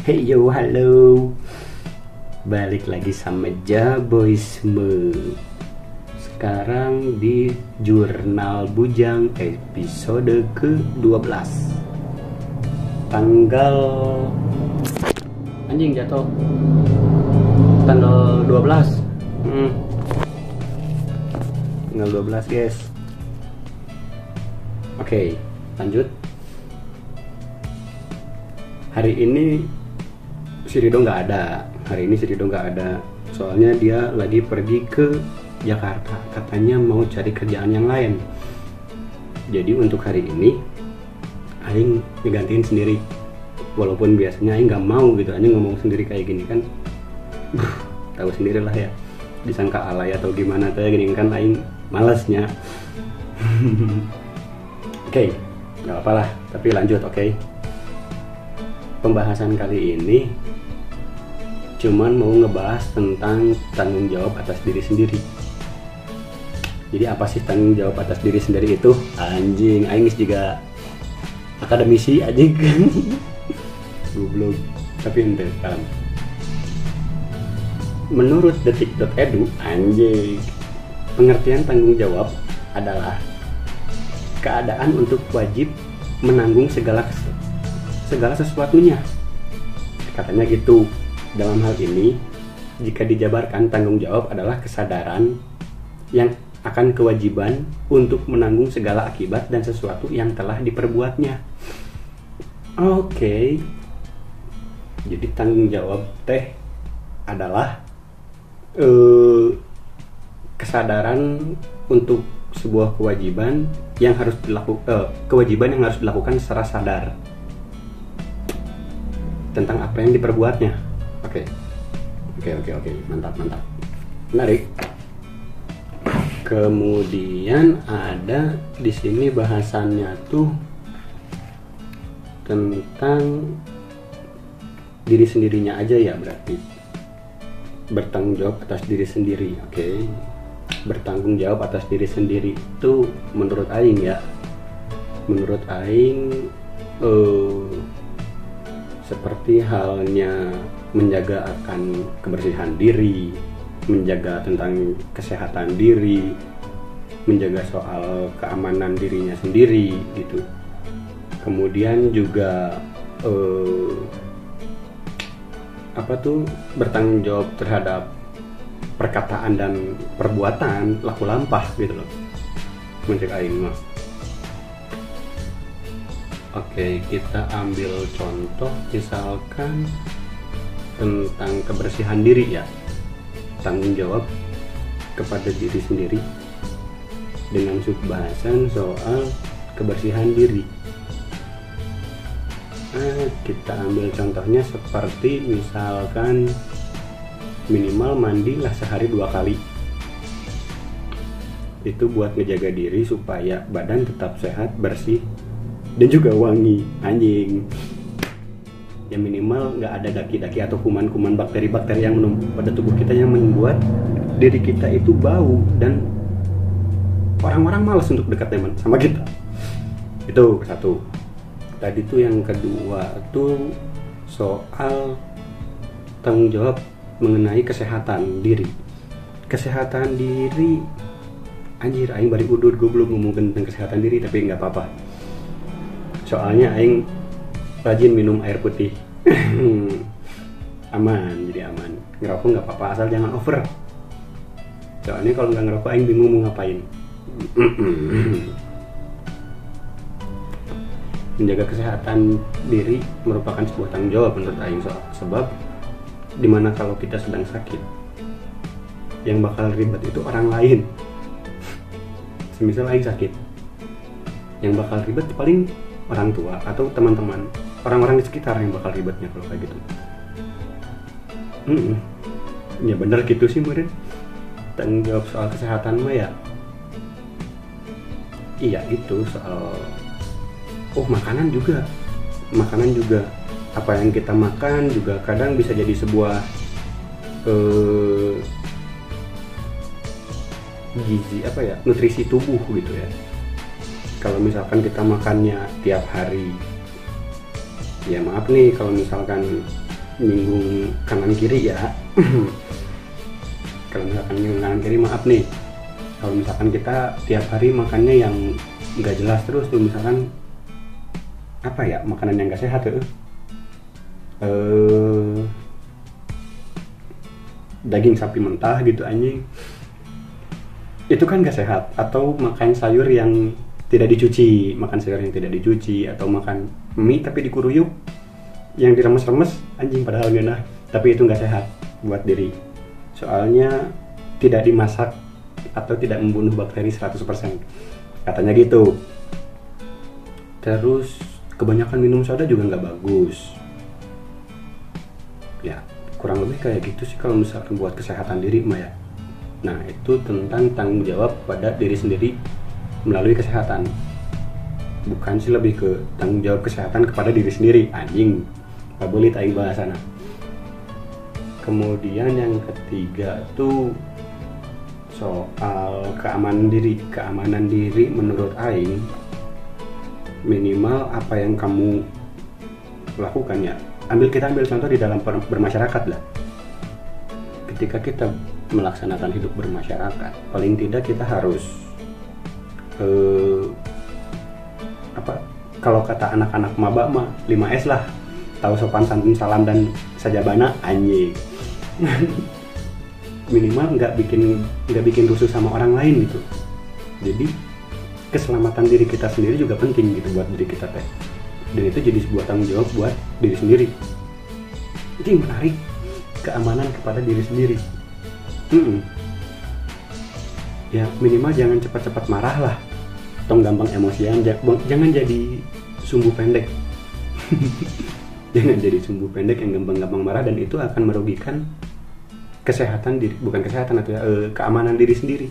Hey yo, halo. Balik lagi sama Jaboisme. Sekarang di Jurnal Bujang episode ke-12. Tanggal anjing jatuh. Tanggal 12. Tanggal 12, guys. Oke, lanjut. Hari ini si Rido nggak ada. Hari ini si Rido nggak ada. Soalnya dia lagi pergi ke Jakarta. Katanya mau cari kerjaan yang lain. Jadi untuk hari ini Aing ngegantiin sendiri. Walaupun biasanya Aing nggak mau gitu, Aing ngomong sendiri kayak gini kan. Tahu sendiri lah ya. Disangka alay atau gimana tuh gini kan Aing malasnya. Oke, nggak apa-apa lah. Tapi lanjut, oke. Pembahasan kali ini cuman mau ngebahas tentang tanggung jawab atas diri sendiri. Jadi apa sih tanggung jawab atas diri sendiri itu? Anjing, aing juga akademisi anjing. Goblok. Tapi ente kan. Menurut detik.edu, anjing, pengertian tanggung jawab adalah keadaan untuk wajib menanggung segala sesuatunya. Katanya gitu. Dalam hal ini, jika dijabarkan, tanggung jawab adalah kesadaran yang akan kewajiban untuk menanggung segala akibat dan sesuatu yang telah diperbuatnya. Oke. Jadi tanggung jawab teh adalah kesadaran untuk sebuah kewajiban yang harus dilakukan secara sadar tentang apa yang diperbuatnya. Oke, mantap, menarik. Kemudian ada di sini bahasannya tuh tentang diri sendirinya aja ya, berarti bertanggung jawab atas diri sendiri. Oke, bertanggung jawab atas diri sendiri itu menurut Aing ya, menurut Aing seperti halnya menjaga akan kebersihan diri, menjaga tentang kesehatan diri, menjaga soal keamanan dirinya sendiri gitu. Kemudian juga bertanggung jawab terhadap perkataan dan perbuatan laku lampah gitu loh. Menurut Aing mah. Oke, kita ambil contoh misalkan tentang kebersihan diri ya, tanggung jawab kepada diri sendiri dengan subbahasan soal kebersihan diri. Kita ambil contohnya seperti misalkan minimal mandilah sehari 2 kali. Itu buat ngejaga diri supaya badan tetap sehat, bersih, dan juga wangi. Anjing, ya minimal nggak ada daki-daki atau kuman-kuman bakteri-bakteri yang menumpuk pada tubuh kita yang membuat diri kita itu bau dan orang-orang malas untuk dekat sama kita. Itu satu. Tadi tuh yang kedua tuh soal tanggung jawab mengenai kesehatan diri. Kesehatan diri, anjir, aing bari udut, gue belum ngomongin tentang kesehatan diri, tapi nggak apa-apa. Soalnya aing rajin minum air putih. Aman, jadi aman. Ngerokok nggak apa-apa, asal jangan over. Soalnya kalau nggak ngerokok aing bingung mau ngapain. Menjaga kesehatan diri merupakan sebuah tanggung jawab menurut aing, sebab dimana kalau kita sedang sakit, yang bakal ribet itu orang lain. Semisal aing sakit, yang bakal ribet paling orang tua atau teman-teman, orang-orang di sekitar yang bakal ribetnya kalau kayak gitu. Ya bener gitu sih murid. Tanggung jawab soal kesehatan mah ya, iya itu soal makanan juga apa yang kita makan juga kadang bisa jadi sebuah gizi nutrisi tubuh gitu ya. Kalau misalkan kita makannya tiap hari, ya maaf nih kalau misalkan nyinggung kanan kiri ya. Kalau misalkan nyinggung kanan kiri maaf nih, kalau misalkan kita tiap hari makannya yang nggak jelas terus tuh, misalkan apa ya, makanan yang nggak sehat tuh, daging sapi mentah gitu anjing, itu kan nggak sehat. Atau makan sayur yang tidak dicuci, atau makan mie tapi dikuruyuk yang diremes-remes anjing, padahal nggak, tapi itu nggak sehat buat diri, soalnya tidak dimasak atau tidak membunuh bakteri 100% katanya gitu. Terus kebanyakan minum soda juga nggak bagus ya, kurang lebih kayak gitu sih kalau misalkan buat kesehatan diri mah ya. Nah itu tentang tanggung jawab pada diri sendiri melalui kesehatan, bukan sih lebih ke tanggung jawab kesehatan kepada diri sendiri anjing, gak boleh aing bahasana. Kemudian yang ketiga tuh soal keamanan diri menurut aing, minimal apa yang kamu lakukan ya, kita ambil contoh di dalam bermasyarakat lah. Ketika kita melaksanakan hidup bermasyarakat, paling tidak kita harus kalau kata anak-anak maba mah 5S lah, tahu sopan santun salam dan sajabana anjing. Minimal nggak bikin rusuh sama orang lain gitu. Jadi keselamatan diri kita sendiri juga penting gitu buat diri kita teh, dan itu jadi sebuah tanggung jawab buat diri sendiri. Itu menarik, keamanan kepada diri sendiri. Ya minimal jangan cepat-cepat marah lah, tong gampang emosian, jangan jadi sumbu pendek. Jangan jadi sumbu pendek yang gampang-gampang marah, dan itu akan merugikan kesehatan diri, bukan kesehatan atau keamanan diri sendiri.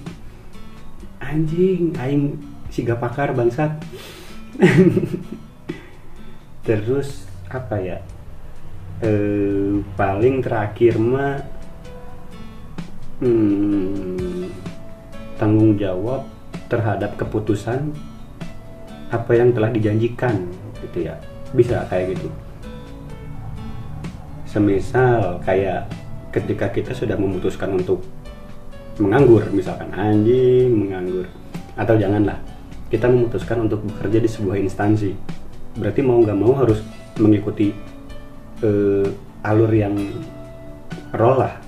Anjing, aing siga pakar bangsat. Terus apa ya? Paling terakhir mah tanggung jawab terhadap keputusan apa yang telah dijanjikan gitu ya, bisa kayak gitu. Semisal kayak ketika kita sudah memutuskan untuk menganggur, misalkan anjing menganggur, atau janganlah, kita memutuskan untuk bekerja di sebuah instansi, berarti mau nggak mau harus mengikuti alur yang role lah,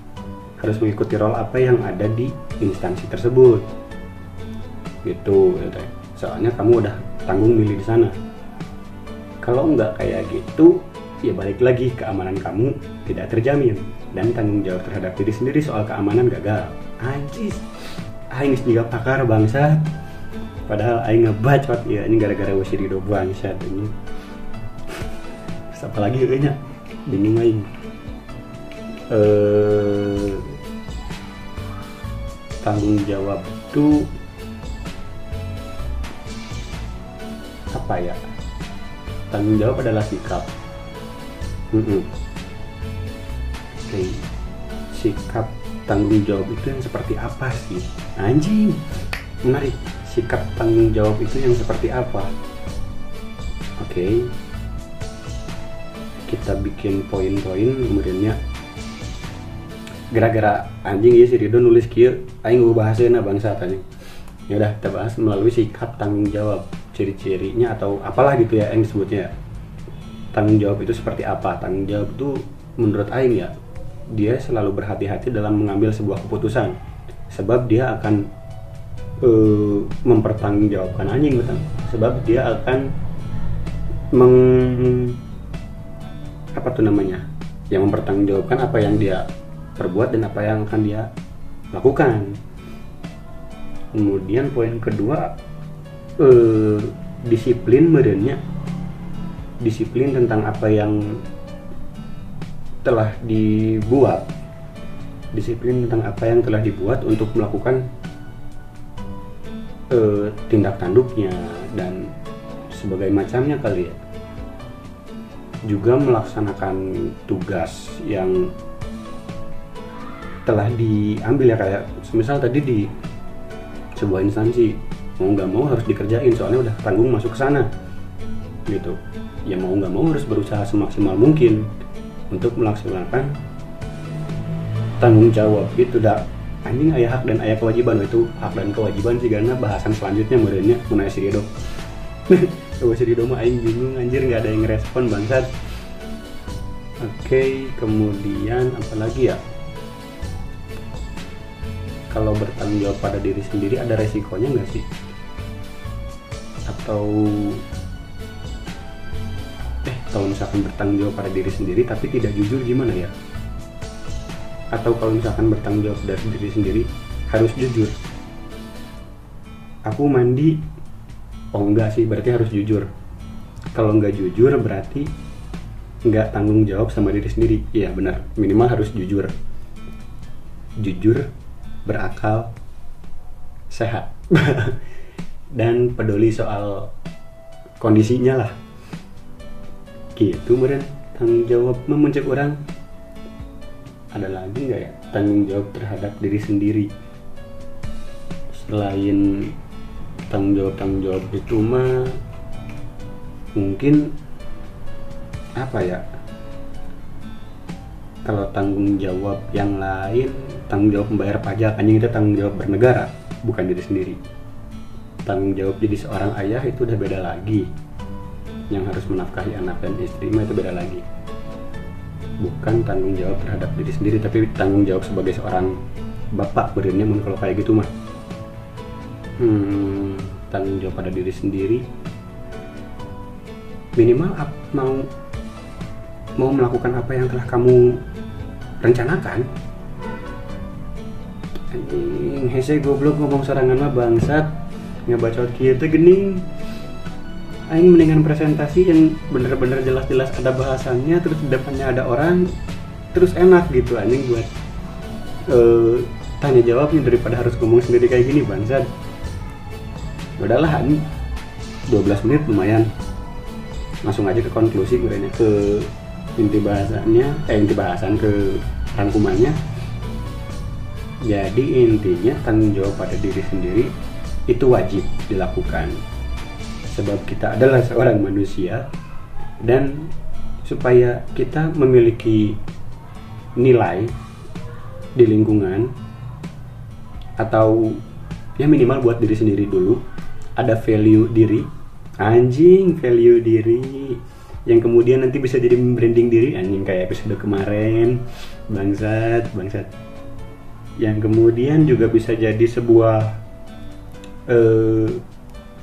harus mengikuti role apa yang ada di instansi tersebut gitu, soalnya kamu udah tanggung milih di sana. Kalau nggak kayak gitu, ya balik lagi, keamanan kamu tidak terjamin dan tanggung jawab terhadap diri sendiri soal keamanan gagal. Anjis, aing juga pakar bangsa, padahal aing ngebacot ya, ini gara-gara Wasidido bangsat ini. Terus apa lagi kayaknya bingung aing. Tanggung jawab itu apa ya? Tanggung jawab adalah sikap. Oke. Sikap tanggung jawab itu yang seperti apa sih? Anjing, menarik. Sikap tanggung jawab itu yang seperti apa? Oke. Kita bikin poin-poin kemudiannya. Gara-gara anjing ya si Rido nulis kieu, aing gue bahaseuna bangsa tadi. Ya udah kita bahas melalui sikap tanggung jawab, ciri-cirinya atau apalah gitu ya yang disebutnya. Tanggung jawab itu seperti apa? Tanggung jawab itu menurut aing ya, dia selalu berhati-hati dalam mengambil sebuah keputusan, sebab dia akan mempertanggungjawabkan anjing betul. Sebab dia akan mempertanggungjawabkan apa yang dia perbuat dan apa yang akan dia lakukan. Kemudian poin kedua, disiplin merenya, disiplin tentang apa yang telah dibuat, disiplin tentang apa yang telah dibuat untuk melakukan tindak tanduknya dan sebagai macamnya kali ya. Juga melaksanakan tugas yang telah diambil ya, kayak semisal tadi di sebuah instansi, mau nggak mau harus dikerjain soalnya udah tanggung masuk ke sana gitu ya, mau nggak mau harus berusaha semaksimal mungkin untuk melaksanakan tanggung jawab itu. Dah anjing aya hak dan aya kewajiban. Itu hak dan kewajiban sih karena bahasan selanjutnya merenya mengenai si Rido. Coba si Rido mah aing bingung anjir, nggak ada yang ngerespon bangsat. Oke, kemudian apa lagi ya? Kalau bertanggung jawab pada diri sendiri ada resikonya nggak sih? Atau kalau misalkan bertanggung jawab pada diri sendiri tapi tidak jujur gimana ya? Atau kalau misalkan bertanggung jawab dari diri sendiri harus jujur. Aku mandi, oh enggak sih, berarti harus jujur. Kalau nggak jujur berarti nggak tanggung jawab sama diri sendiri. Iya benar, minimal harus jujur. Jujur, berakal, sehat dan peduli soal kondisinya lah. Gitu meren tanggung jawab memuncak orang. Ada lagi nggak ya tanggung jawab terhadap diri sendiri selain tanggung jawab itu mah? Mungkin apa ya, kalau tanggung jawab yang lain, tanggung jawab membayar pajak, anjing itu tanggung jawab bernegara, bukan diri sendiri. Tanggung jawab jadi seorang ayah itu udah beda lagi, yang harus menafkahi anak dan istri mah itu beda lagi. Bukan tanggung jawab terhadap diri sendiri, tapi tanggung jawab sebagai seorang bapak berarti kalau kayak gitu mah. Tanggung jawab pada diri sendiri minimal mau melakukan apa yang telah kamu rencanakan. Anjing hese goblok ngomong sorangan mah bangsat, ngebacot kieu teh geuning. Aing mendingan presentasi yang bener-bener jelas-jelas ada bahasannya, terus di depannya ada orang, terus enak gitu anjing buat tanya jawabnya daripada harus ngomong sendiri kayak gini bangsat. Udahlah anjing 12 menit lumayan. Langsung aja ke konklusi merenya, ke inti bahasan, ke rangkumannya. Jadi intinya tanggung jawab pada diri sendiri itu wajib dilakukan, sebab kita adalah seorang manusia, dan supaya kita memiliki nilai di lingkungan, atau ya minimal buat diri sendiri dulu ada value diri, anjing value diri yang kemudian nanti bisa jadi branding diri, anjing kayak episode kemarin bangsat, yang kemudian juga bisa jadi sebuah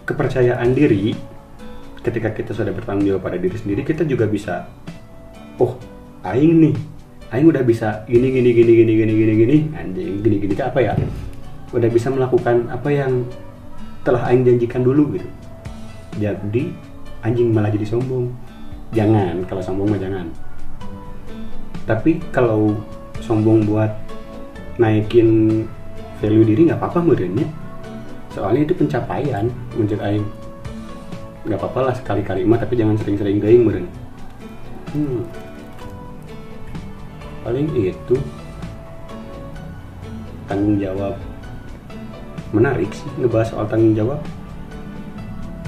kepercayaan diri. Ketika kita sudah bertanggung jawab pada diri sendiri, kita juga bisa, oh aing udah bisa gini anjing, gini apa ya, udah bisa melakukan apa yang telah aing janjikan dulu gitu. Jadi anjing malah jadi sombong. Jangan, kalau sombong mah jangan. Tapi kalau sombong buat naikin value diri nggak apa-apa meureunnya. Soalnya itu pencapaian untuk aing. Nggak apa-apa lah sekali-kali mah, tapi jangan sering-sering deui meureun. Paling itu tanggung jawab. Menarik sih ngebahas soal tanggung jawab.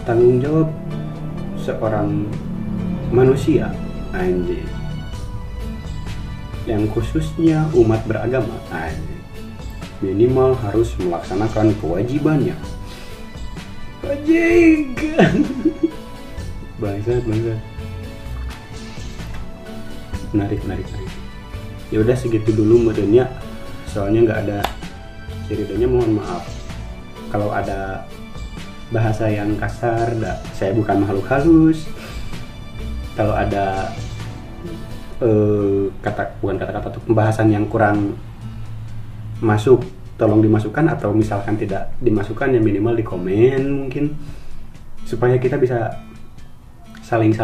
Tanggung jawab seorang manusia, anjing, yang khususnya umat beragama, anjing, minimal harus melaksanakan kewajibannya. Anjing. Bangsat. Menarik. Ya udah segitu dulu modelnya. Soalnya nggak ada ceritanya, mohon maaf kalau ada bahasa yang kasar. Saya bukan makhluk halus. Kalau ada bukan kata-kata atau pembahasan yang kurang masuk, tolong dimasukkan, atau misalkan tidak dimasukkan ya minimal di komen mungkin, supaya kita bisa saling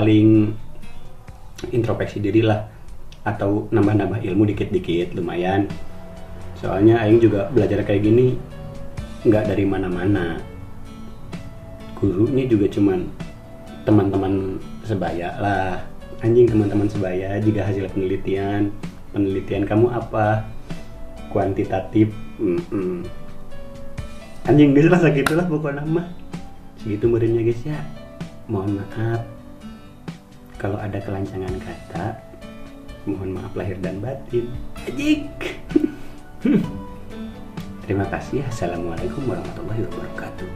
introspeksi diri lah, atau nambah-nambah ilmu dikit-dikit lumayan. Soalnya aing juga belajar kayak gini nggak dari mana-mana, gurunya juga cuman teman-teman sebaya lah, anjing, teman-teman sebaya. Jika hasil penelitian kamu apa, kuantitatif, anjing guys lah, segitulah pokoknya mah, segitu muridnya guys ya. Mohon maaf kalau ada kelancangan kata, Mohon maaf lahir dan batin. Ajik. Terima kasih. Assalamualaikum warahmatullahi wabarakatuh.